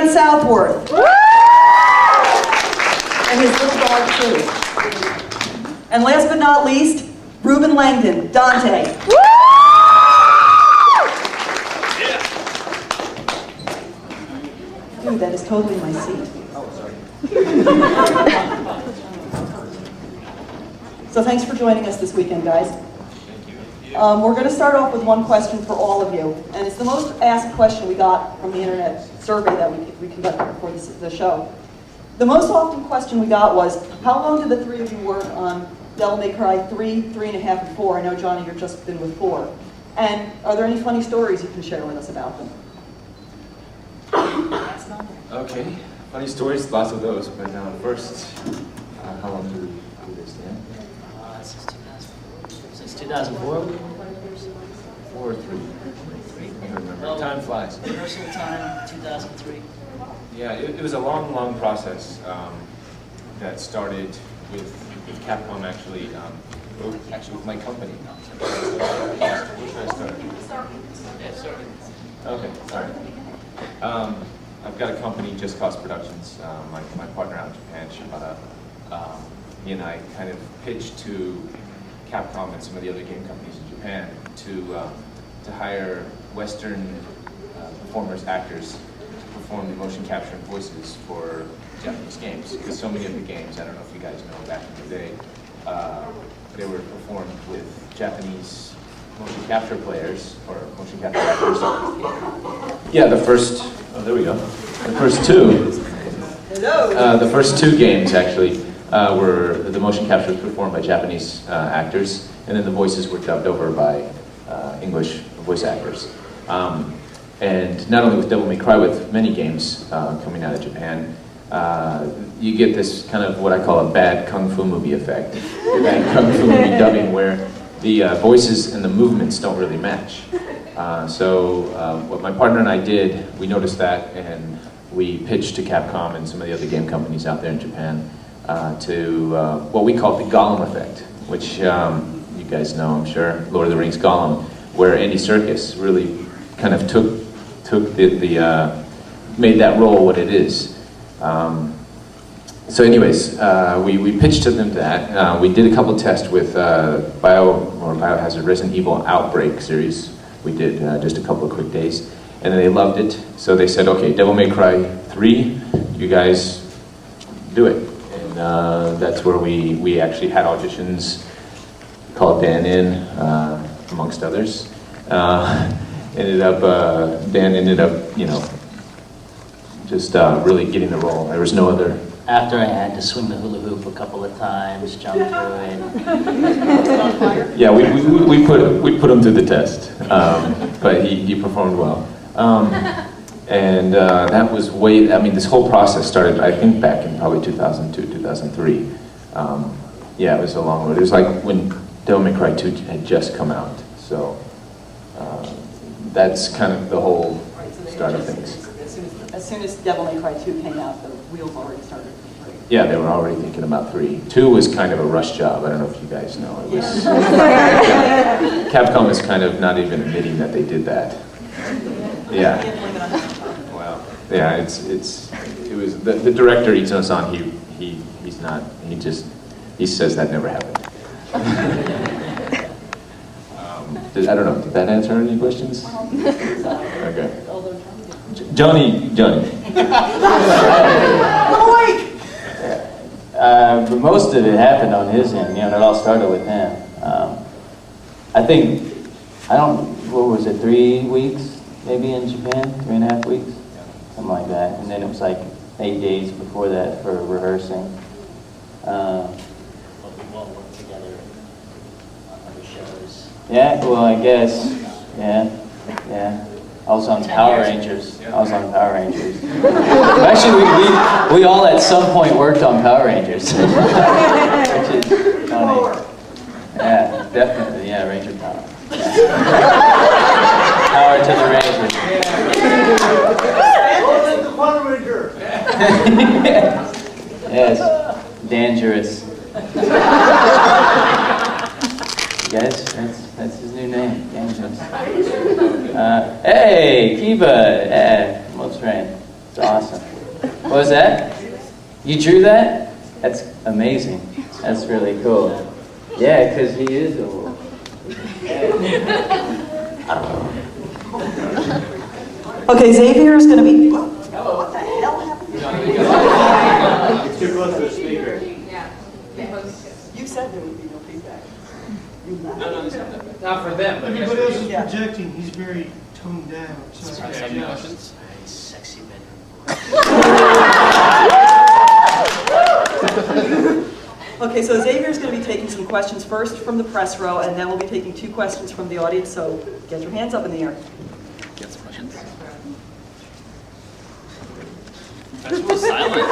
Dan Southworth. And his little dog, too. And last but not least, Ruben Langdon, Dante. Dude, that is totally my seat. So thanks for joining us this weekend, guys. We're going to start off with one question for all of you, and it's the most asked question we got from the internet survey that we conducted for the show. The most often question we got was, how long did the three of you work on Devil May Cry 3, 3.5, and 4? I know, Johnny, you've just been with 4. And are there any funny stories you can share with us about them? Okay, funny stories, lots of those. But first, how long did we do this, Dan? Since 2004? 4 or 3? I don't remember. Time flies. Rehearsal time, 2003. Yeah, it was a long, long process that started with Capcom actually, actually with my company. Where should I start? Yeah, sorry. Okay, sorry. I've got a company, Just Cause Productions. My partner out in Japan, Shibata, he and I kind of pitched to Capcom and some of the other game companies in Japan to hire Western performers, actors, to perform the motion capture and voices for Japanese games. Because so many of the games, I don't know if you guys know, back in the day, they were performed with Japanese motion capture players, or motion capture actors. Yeah, the first, oh, there we go. The first two. The first 2 games, actually, were the motion captures performed by Japanese actors, and then the voices were dubbed over by English voice actors. And not only with Devil May Cry, with many games coming out of Japan, you get this kind of what I call a bad kung fu movie effect. Bad kung fu movie dubbing where the voices and the movements don't really match. So what my partner and I did, we noticed that, and we pitched to Capcom and some of the other game companies out there in Japan to what we call the Gollum effect, which you guys know, I'm sure, Lord of the Rings Gollum, where Andy Serkis really kind of took made that role what it is. So anyways, we pitched to them that. We did a couple tests with Biohazard Resident Evil Outbreak series. We did just a couple of quick days, and then they loved it. So they said, okay, Devil May Cry 3, you guys do it. And that's where we actually had auditions, called Dan in, amongst others. Dan ended up, just really getting the role. There was no other. After I had to swing the hula hoop a couple of times, jump through it. Yeah, we put him through the test, but he performed well. And that was this whole process started, I think, back in probably 2002, 2003. Yeah, it was a long road. It was like when Devil May Cry 2 had just come out. So that's kind of the whole start of things. As soon as Devil May Cry 2 came out, the wheels already started for 3. Yeah, they were already thinking about 3. 2 was kind of a rush job. I don't know if you guys know. It was Capcom is kind of not even admitting that they did that. Yeah. Well, yeah, it was the director Itsuno-san. He says that never happened. I don't know. Did that answer any questions? Okay. Johnny. But most of it happened on his end. It all started with him. What was it, 3 weeks maybe in Japan? 3.5 weeks? Something like that. And then it was like 8 days before that for rehearsing. But we've all worked together on other shows. Yeah, well, I guess. Yeah. I was on Power Rangers. Actually, we all at some point worked on Power Rangers. Which is funny. Yeah, definitely. Yeah, Ranger Power. Yeah. Power to the Rangers. The Power Ranger. Yes, dangerous. Yes, that's his new name, Dangerous. Hey, Kiba, yeah, most friend. It's awesome. You drew that? That's amazing. That's really cool. Yeah, because he is old. Okay, Xavier is going to be. What the hell happened? It's too close to the speaker. You said there would be no feedback. Not for them, but Everybody else is Yeah. projecting, he's very toned down. So Questions? Sexy bedroom. Okay, so Xavier is going to be taking some questions first from the press row, and then we'll be taking 2 questions from the audience, so get your hands up in the air. Get some questions? That's so silent.